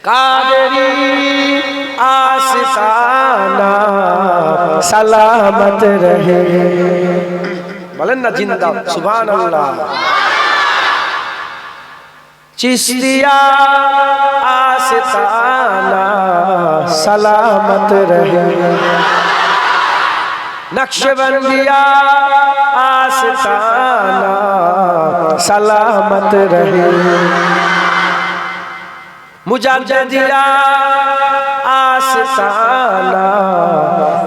कादरी आस्ताना सलामत रहे। बोलें ना जिंदा सुभान अल्लाह। चिश्तिया आस्ताना सलामत रहे। नक्शबंदिया आस्ताना सलामत रहे। मुजाद्दिदिया आस्ताना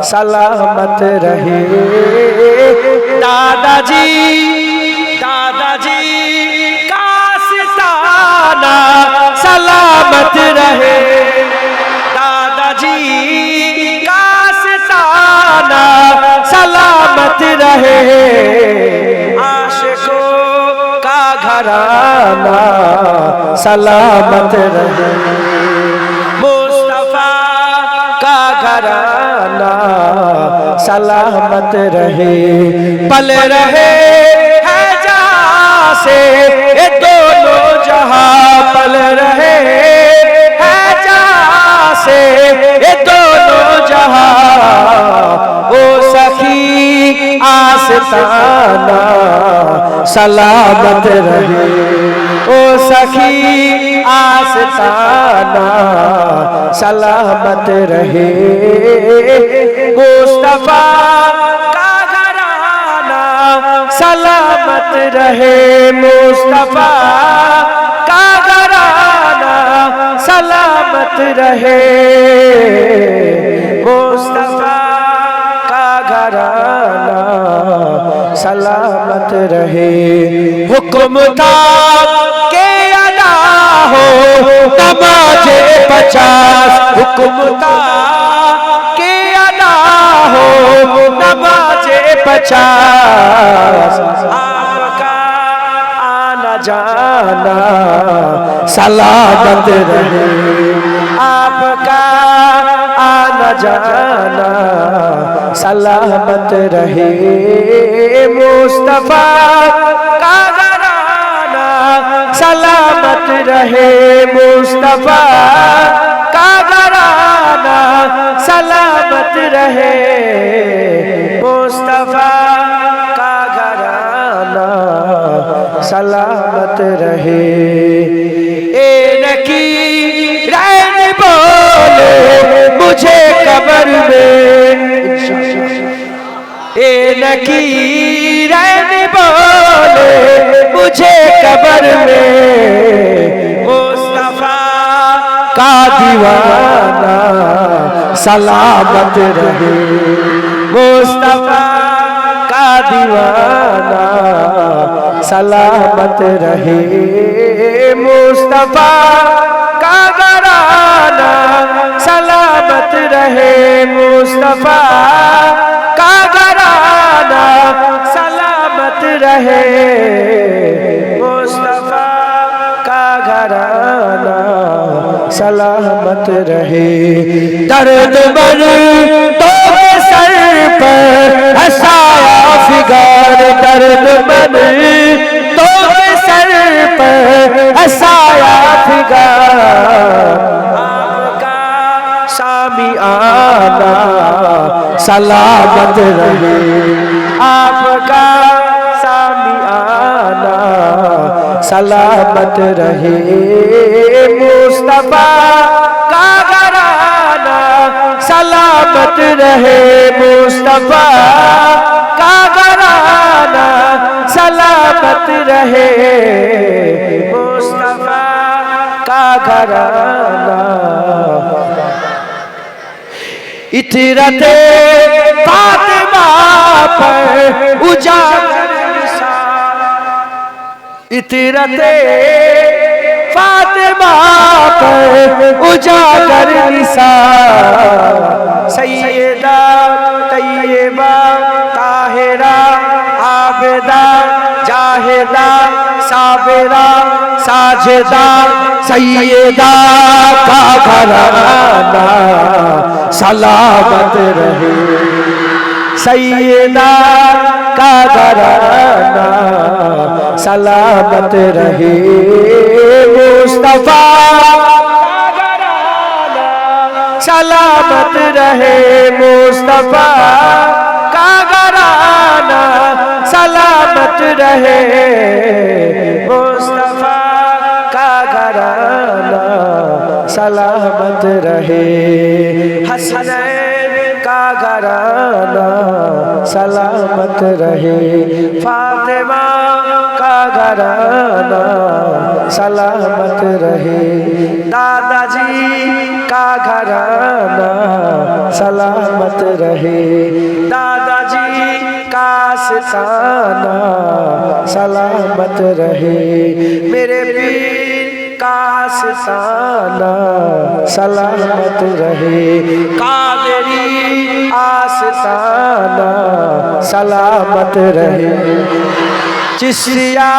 सलामत रहे। दादाजी का आस्ताना सलामत रहे। दादाजी का आस्ताना सलामत रहे। आशिकों का घराना सलामत रहे। मुस्तफा का घराना सलामत रहे। पल रहे है जहाँ से ये दोनों जहाँ, पल रहे है जहाँ से ये दोनों जहाँ। वो सखी आस्ताना सलामत रहे। ओ सखी आस्ताना सलामत रहे। मुस्तफा का घराना सलामत रहे। मुस्तफा का घराना सलामत रहे। मुस्तफा का घराना सलामत रहे। हुक्म था के अदा हो नमाज़े 50। हुक्म था के अदा हो नमाज़े 50। आपका आना जाना सलामत रहे। आपका आना जाना सलामत रहे। मुस्तफा का घराना सलामत रहे। मुस्तफा का घराना सलामत रहे। मुस्तफा का घराना सलामत रहे। ए नकी रैन बोले मुझे कब्र में। ए नकीरैन बोले मुझे कब्र में। मुस्तफा का दीवाना सलामत रहे। मुस्तफा का दीवाना सलामत रहे। मुस्तफा का घराना सलामत रहे। मुस्तफा का घराना सलामत रहे। मुस्तफा का घराना सलामत रहे। दर्द मर तो सर पर हसाया फिगार। दर्द मर तो सर पर हसाया फिगार। आपका सामिआना सलामत रहे। आपका सामिआना सलामत रहे। मुस्तफा का घराना सलामत रहे। मुस्तफा का घराना सलामत रहे। मुस्तफा का घराना। इतरते फातिमा पर उजागर निसार। इतरते फातिमा पर उजागर निसार। सैयदा तैयबा ताहिरा आबिदा जाहिदा साबिरा साजिदा। सैयदा का घराना सलामत रहे। सैयदा का घराना सलामत रहे। मुस्तफा का सलामत रहे मुस्तफा का घराना, सलामत रहे मुस्तफा का घराना, सलामत रहे हसनैन का घराना, सलामत रहे फातिमा का घराना, सलामत रहे दादाजी का घराना, सलामत रहे दादाजी का सिताना, सलामत रहे मेरे पीर का सिताना, सलामत रहे कादरी आस्ताना, सलामत रहे चिश्तिया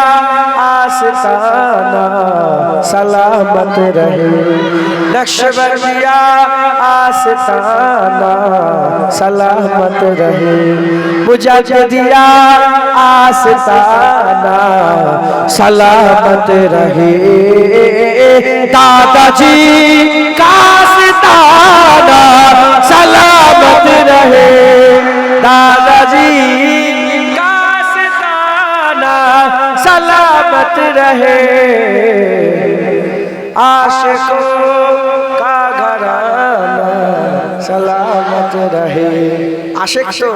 आस्ताना, सलामत रहे नक्शबंदिया आस्ताना, सलामत रहे मुजद्दिदिया आस्ताना, सलामत रहे दादाजी का आस्ताना, सलामत रहे दादाजी का आस्ताना, सलामत रहे आशिकों का घराना, सलामत रहे आशिक तो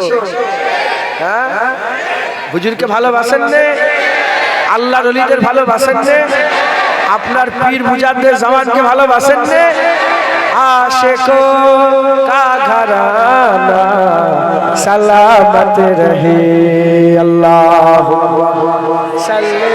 হুজুরকে ভালোবাসেন নে, আল্লাহর ওলিদের ভালোবাসেন নে, আপনার পীর মুজাদ্দেদ জামানকে ভালোবাসেন নে, आशिकों का घराना, सलामत रहे अल्लाहुम्मा सल्ली